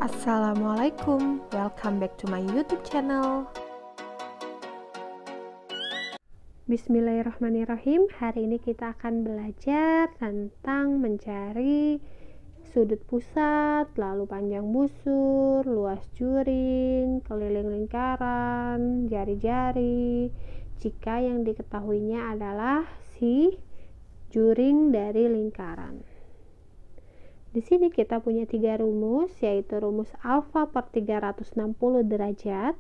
Assalamualaikum, welcome back to my YouTube channel. Bismillahirrahmanirrahim. Hari ini kita akan belajar tentang mencari sudut pusat, lalu panjang busur, luas juring, keliling lingkaran, jari-jari, jika yang diketahuinya adalah si juring dari lingkaran. Di sini kita punya 3 rumus, yaitu rumus alfa per 360 derajat.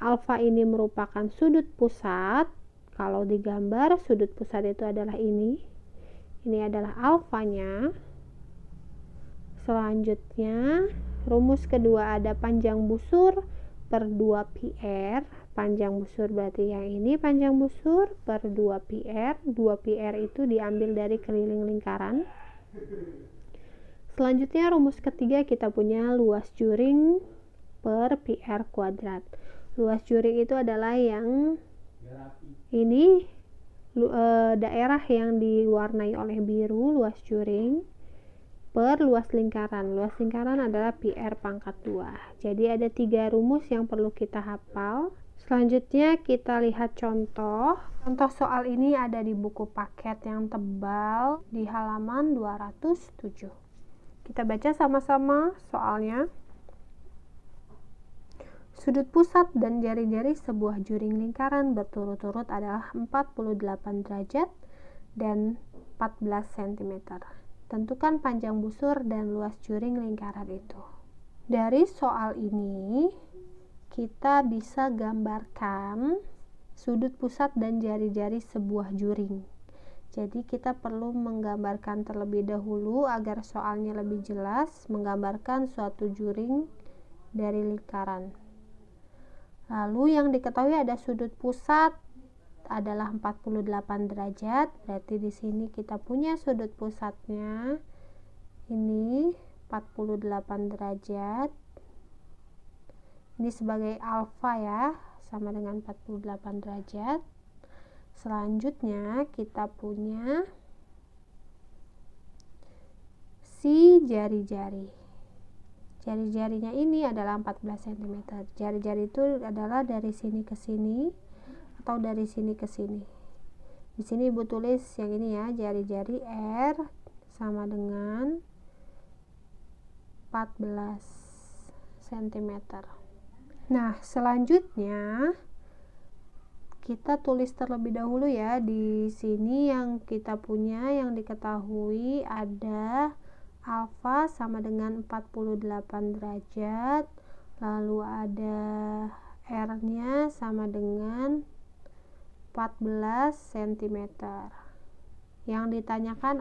Alfa ini merupakan sudut pusat. Kalau digambar, sudut pusat itu adalah ini. Ini adalah alfanya. Selanjutnya, rumus kedua ada panjang busur per 2 PR. Panjang busur berarti yang ini panjang busur per 2 PR. 2 PR itu diambil dari keliling lingkaran. Selanjutnya rumus ketiga kita punya luas juring per PR kuadrat. Luas juring itu adalah yang ini daerah yang diwarnai oleh biru, luas juring, per luas lingkaran. Luas lingkaran adalah PR pangkat 2. Jadi ada 3 rumus yang perlu kita hafal. Selanjutnya kita lihat contoh. Contoh soal ini ada di buku paket yang tebal di halaman 207. Kita baca sama-sama soalnya. Sudut pusat dan jari-jari sebuah juring lingkaran berturut-turut adalah 48 derajat dan 14 cm. Tentukan panjang busur dan luas juring lingkaran itu. Dari soal ini, kita bisa gambarkan sudut pusat dan jari-jari sebuah juring. Jadi kita perlu menggambarkan terlebih dahulu agar soalnya lebih jelas, menggambarkan suatu juring dari lingkaran. Lalu yang diketahui ada sudut pusat adalah 48 derajat, berarti di sini kita punya sudut pusatnya ini 48 derajat. Ini sebagai alfa ya, sama dengan 48 derajat. Selanjutnya kita punya si jari-jari. Jari-jarinya ini adalah 14 cm. Jari-jari itu adalah dari sini ke sini atau dari sini ke sini. Di sini Ibu tulis yang ini ya, jari-jari R sama dengan 14 cm. Nah, selanjutnya kita tulis terlebih dahulu ya. Di sini yang kita punya yang diketahui ada alfa sama dengan 48 derajat, lalu ada R-nya sama dengan 14 cm. Yang ditanyakan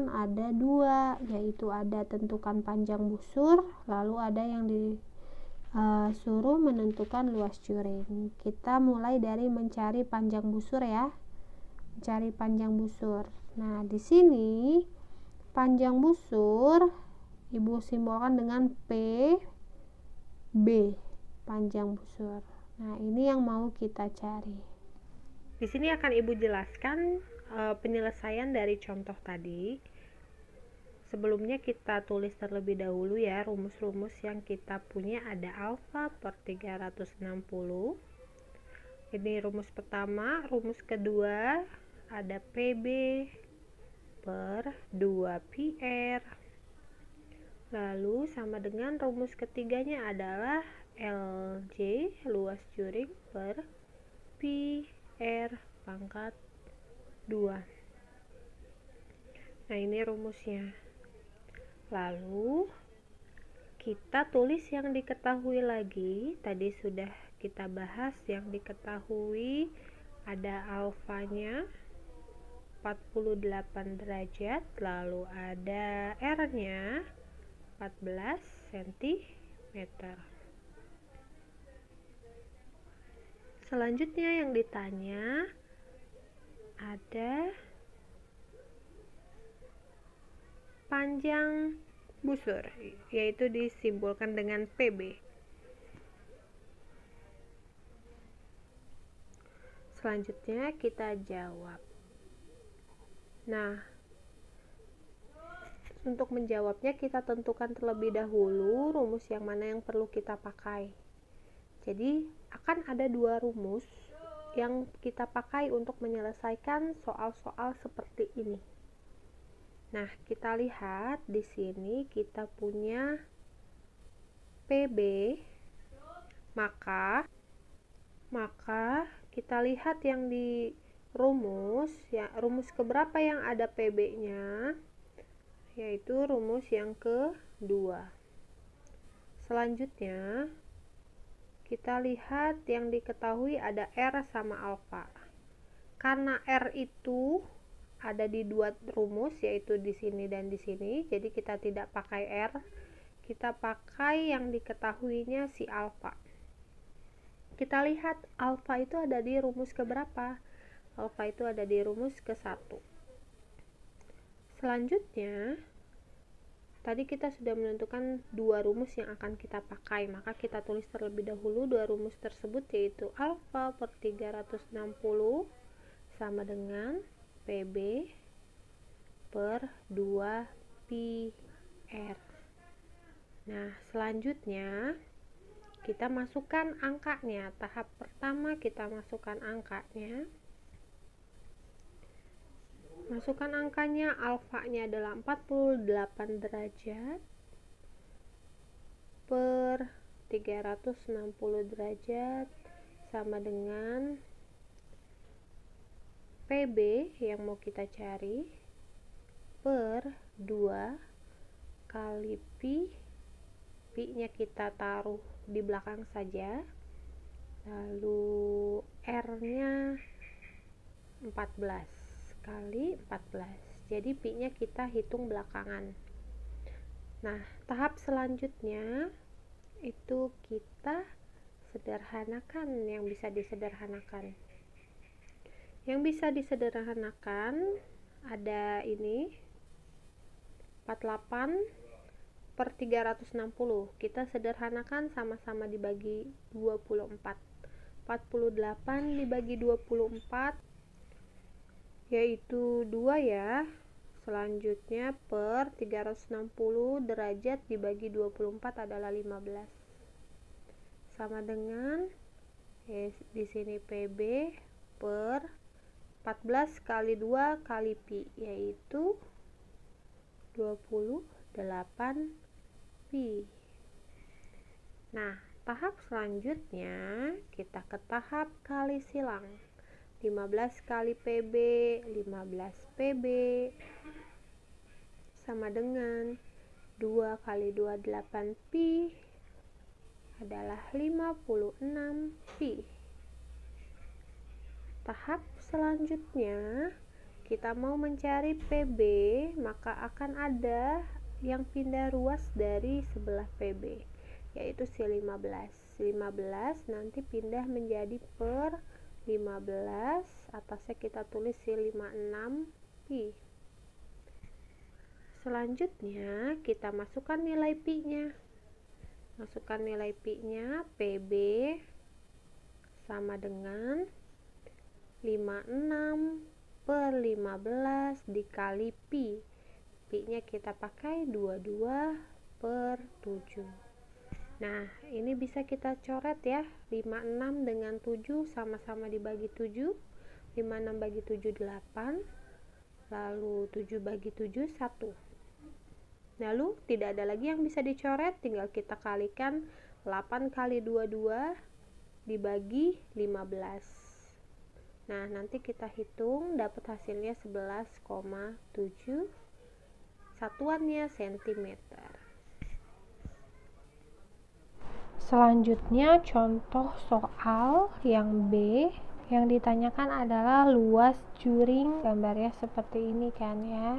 ada 2, yaitu ada tentukan panjang busur, lalu ada yang suruh menentukan luas juring. Kita mulai dari mencari panjang busur ya. Mencari panjang busur. Nah, di sini panjang busur Ibu simbolkan dengan PB, panjang busur. Nah, ini yang mau kita cari. Di sini akan Ibu jelaskan penyelesaian dari contoh tadi. Sebelumnya kita tulis terlebih dahulu ya rumus-rumus yang kita punya. Ada alfa per 360. Ini rumus pertama. Rumus kedua ada PB per 2 PR. Lalu sama dengan rumus ketiganya adalah LJ, luas juring, per PR pangkat 2. Nah, ini rumusnya. Lalu kita tulis yang diketahui lagi. Tadi sudah kita bahas yang diketahui. Ada alfanya 48 derajat, lalu ada R-nya 14 cm. Selanjutnya yang ditanya ada panjang busur, yaitu disimbolkan dengan PB. Selanjutnya kita jawab. Nah, Untuk menjawabnya, kita tentukan terlebih dahulu rumus yang mana yang perlu kita pakai. Jadi akan ada dua rumus yang kita pakai untuk menyelesaikan soal-soal seperti ini. Nah, kita lihat di sini kita punya PB, maka kita lihat yang di rumus, ya rumus keberapa yang ada PB-nya, yaitu rumus yang kedua. Selanjutnya kita lihat yang diketahui ada R sama alfa. Karena R itu ada di dua rumus, yaitu di sini dan di sini, jadi kita tidak pakai R, kita pakai yang diketahuinya si alfa. Kita lihat alfa itu ada di rumus keberapa? Alfa itu ada di rumus ke-1. Selanjutnya, tadi kita sudah menentukan dua rumus yang akan kita pakai, maka kita tulis terlebih dahulu dua rumus tersebut, yaitu alfa per 360 sama dengan PB per 2 pi R. Nah, selanjutnya kita masukkan angkanya. Tahap pertama kita masukkan angkanya. Masukkan angkanya, alfanya adalah 48 derajat per 360 derajat sama dengan PB yang mau kita cari per 2 kali pi. Pi-nya kita taruh di belakang saja, lalu R-nya 14 kali 14, jadi pi-nya kita hitung belakangan. Nah, tahap selanjutnya itu kita sederhanakan yang bisa disederhanakan. Yang bisa disederhanakan ada ini 48 per 360, kita sederhanakan sama-sama dibagi 24. 48 dibagi 24 yaitu 2 ya. Selanjutnya per 360 derajat dibagi 24 adalah 15. Sama dengan di sini PB per 14 kali 2 kali pi, yaitu 28 pi. Nah, tahap selanjutnya kita ke tahap kali silang. 15 kali PB, 15 PB sama dengan 2 kali 2 8 pi adalah 56 pi. Tahap selanjutnya kita mau mencari PB, maka akan ada yang pindah ruas dari sebelah PB, yaitu si 15. 15 nanti pindah menjadi per 15, atasnya kita tulis si 56 pi. Selanjutnya kita masukkan nilai pi-nya. Masukkan nilai pi-nya, PB sama dengan 56 per 15 dikali pi. Pi-nya kita pakai 22 per 7. Nah, ini bisa kita coret ya. 56 dengan 7 sama-sama dibagi 7. 56 bagi 7 8. Lalu 7 bagi 7 1. Lalu tidak ada lagi yang bisa dicoret, tinggal kita kalikan 8 kali 22 dibagi 15. Nah, nanti kita hitung dapat hasilnya 11,7. Satuannya cm. Selanjutnya contoh soal yang B, yang ditanyakan adalah luas juring. Gambarnya seperti ini kan ya.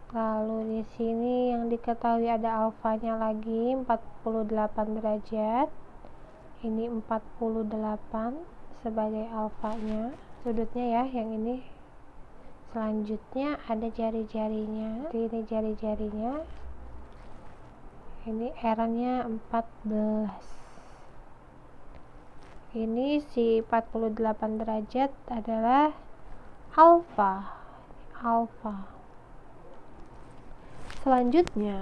Lalu di sini yang diketahui ada alfanya lagi 48 derajat. Ini 48 sebagai alfanya, sudutnya ya yang ini. Selanjutnya ada jari-jarinya, ini jari-jarinya, ini R-nya 14. Ini si 48 derajat adalah alfa. Selanjutnya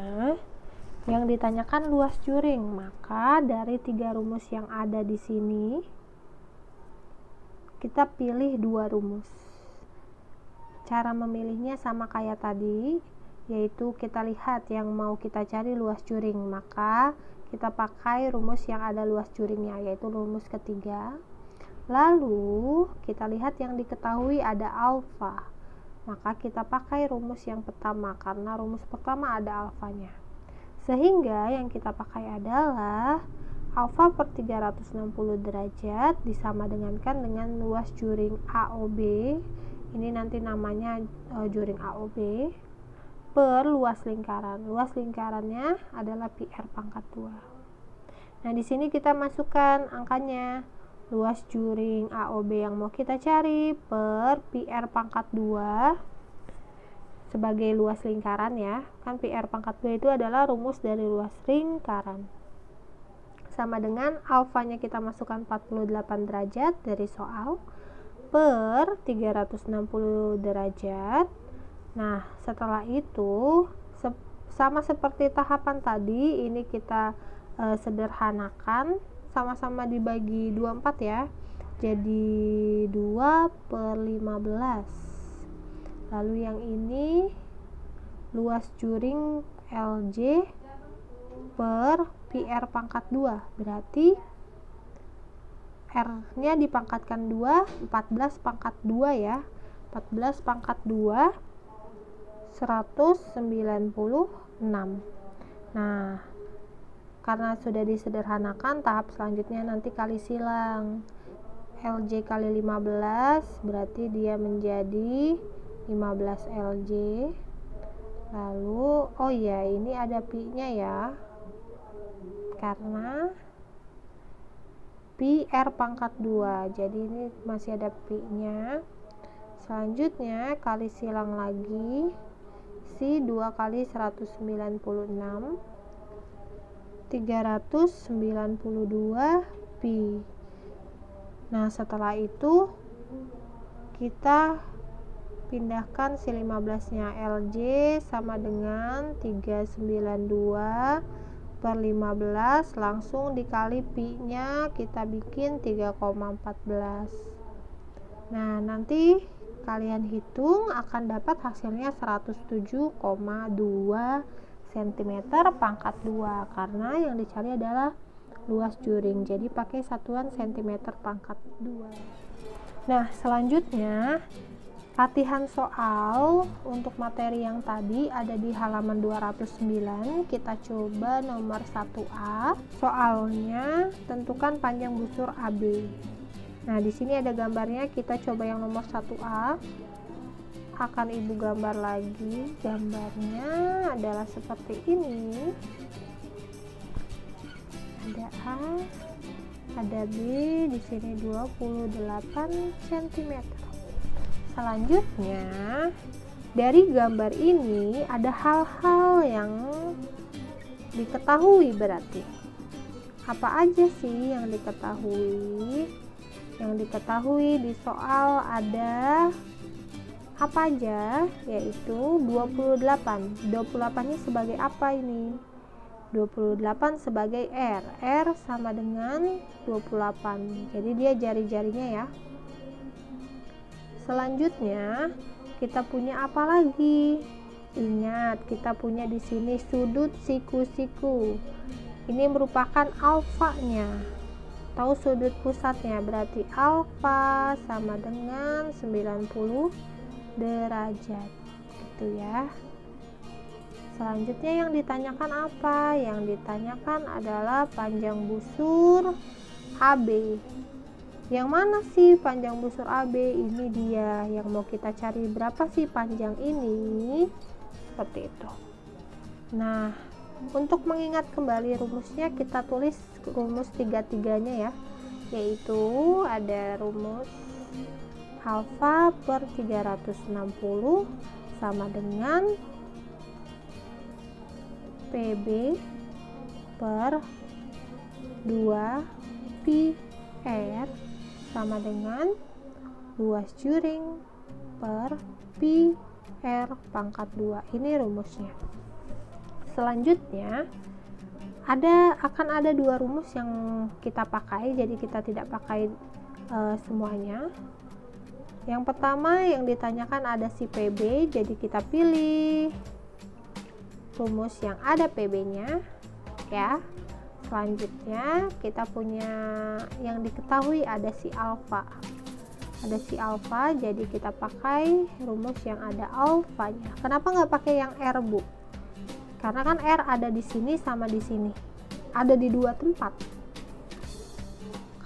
yang ditanyakan luas juring, maka dari 3 rumus yang ada di sini kita pilih 2 rumus. Cara memilihnya sama kayak tadi, yaitu kita lihat yang mau kita cari luas juring, maka kita pakai rumus yang ada luas juringnya, yaitu rumus ketiga. Lalu kita lihat yang diketahui ada alfa, maka kita pakai rumus yang pertama karena rumus pertama ada alfanya. Sehingga yang kita pakai adalah alfa per 360 derajat disamadengankan dengan luas juring AOB. Ini nanti namanya juring AOB per luas lingkaran. Luas lingkarannya adalah PR pangkat 2. Nah, di sini kita masukkan angkanya. Luas juring AOB yang mau kita cari per PR pangkat 2 sebagai luas lingkaran ya. Kan PR pangkat 2 itu adalah rumus dari luas lingkaran. Sama dengan alfanya kita masukkan 48 derajat dari soal per 360 derajat. Nah, setelah itu sama seperti tahapan tadi, ini kita sederhanakan, sama-sama dibagi 24 ya, jadi 2 per 15. Lalu yang ini luas juring LJ per PR pangkat 2, berarti R nya dipangkatkan 2, 14 pangkat 2 ya, 14 pangkat 2 196. Nah, karena sudah disederhanakan, tahap selanjutnya nanti kali silang. LJ kali 15 berarti dia menjadi 15 LJ. Lalu oh ya, ini ada pi-nya ya, karena pi R pangkat 2, jadi ini masih ada pi-nya. Selanjutnya kali silang lagi, si 2 kali 196 392 pi. Nah, setelah itu kita pindahkan si 15 nya LJ sama dengan 392 per 15, langsung dikali pi nya kita bikin 3,14. Nah, nanti kalian hitung akan dapat hasilnya 107,2 cm pangkat 2, karena yang dicari adalah luas juring, jadi pakai satuan cm pangkat 2. Nah, selanjutnya latihan soal untuk materi yang tadi ada di halaman 209. Kita coba nomor 1A. Soalnya tentukan panjang busur AB. Nah, di sini ada gambarnya, kita coba yang nomor 1A. Akan ibu gambar lagi. Gambarnya adalah seperti ini. Ada A, ada B, di sini 28 cm. Selanjutnya, dari gambar ini ada hal-hal yang diketahui berarti. Apa aja sih yang diketahui? Yang diketahui di soal ada apa aja, yaitu 28. 28-nya sebagai apa ini? 28 sebagai R. R sama dengan 28. Jadi dia jari-jarinya ya. Selanjutnya kita punya apa lagi? Ingat, kita punya di sini sudut siku-siku. Ini merupakan alfanya. Tahu sudut pusatnya, berarti alfa sama dengan 90 derajat. Gitu ya. Selanjutnya yang ditanyakan apa? Yang ditanyakan adalah panjang busur AB. Yang mana sih panjang busur AB? Ini dia yang mau kita cari, berapa sih panjang ini? Seperti itu. Nah, untuk mengingat kembali rumusnya, kita tulis rumus tiga-tiganya ya, yaitu ada rumus alfa per 360 sama dengan PB per 2 pi R sama dengan luas juring per pi R pangkat 2. Ini rumusnya. Selanjutnya akan ada dua rumus yang kita pakai, jadi kita tidak pakai semuanya. Yang pertama yang ditanyakan ada si PB, jadi kita pilih rumus yang ada PB-nya ya. Selanjutnya kita punya yang diketahui ada si alfa. Ada si alfa, jadi kita pakai rumus yang ada alfanya. Kenapa nggak pakai yang R, Bu? Karena kan R ada di sini sama di sini. Ada di dua tempat.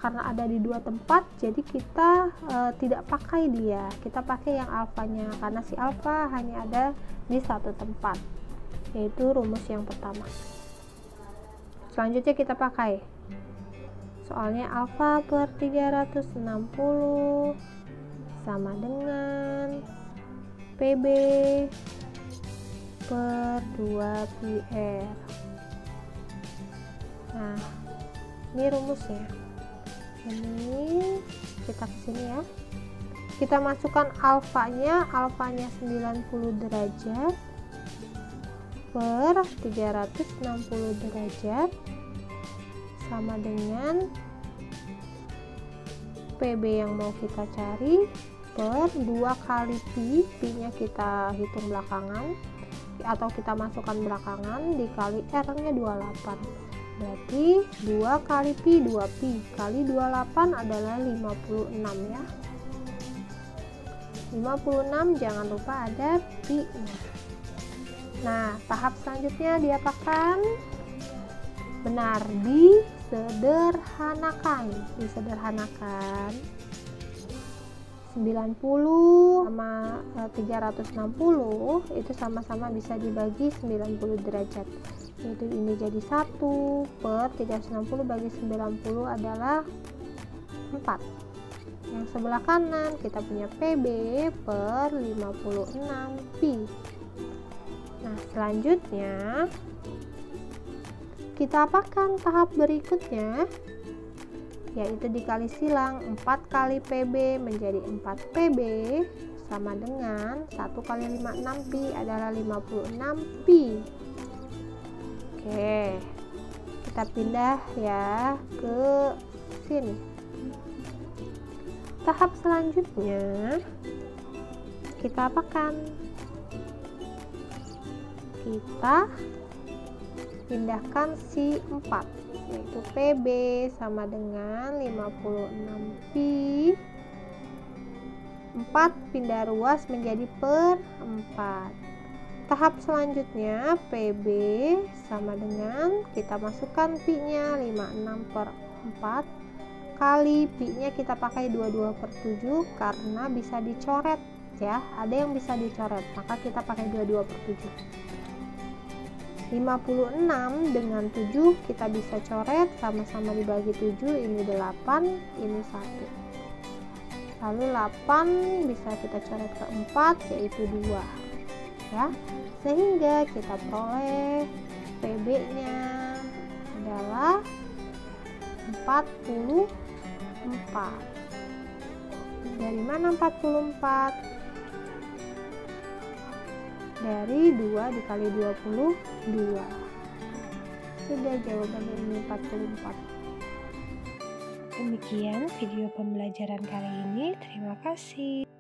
Karena ada di dua tempat, jadi kita tidak pakai dia. Kita pakai yang alfanya, karena si alfa hanya ada di satu tempat. Yaitu rumus yang pertama. Selanjutnya kita pakai soalnya alfa per 360 sama dengan PB per 2 pi R. Nah, ini rumusnya. Ini kita kesini ya. Kita masukkan alfanya 90 derajat per 360 derajat sama dengan PB yang mau kita cari per 2 kali pi. Pi-nya kita hitung belakangan atau kita masukkan belakangan, dikali R-nya 28. Berarti 2 kali pi 2 pi kali 28 adalah 56 ya. 56, jangan lupa ada pi-nya. Nah, tahap selanjutnya diapakan? Benar, disederhanakan. 90 sama 360 itu sama-sama bisa dibagi 90 derajat. Jadi ini jadi 1 per 360 bagi 90 adalah 4. Yang sebelah kanan kita punya PB per 56 pi. Nah, selanjutnya kita apakan tahap berikutnya, yaitu dikali silang. 4 kali PB menjadi 4 PB sama dengan 1 kali 56 pi adalah 56 pi. Oke, kita pindah ya ke sini. Tahap selanjutnya kita apakan? Kita pindahkan si 4, yaitu PB sama dengan 56 pi. 4 pindah ruas menjadi per 4. Tahap selanjutnya PB sama dengan kita masukkan pi-nya 56 per 4 kali pi-nya kita pakai 22 per 7 karena bisa dicoret ya. Ada yang bisa dicoret, maka kita pakai 22 per 7. 56 dengan 7 kita bisa coret, sama-sama dibagi 7, ini 8, ini 1. Lalu 8 bisa kita coret ke 4, yaitu 2 ya. Sehingga kita peroleh PB nya adalah 44. Dari mana 44? Dari 2 dikali 22. Sudah jawabannya ini 44. Demikian video pembelajaran kali ini. Terima kasih.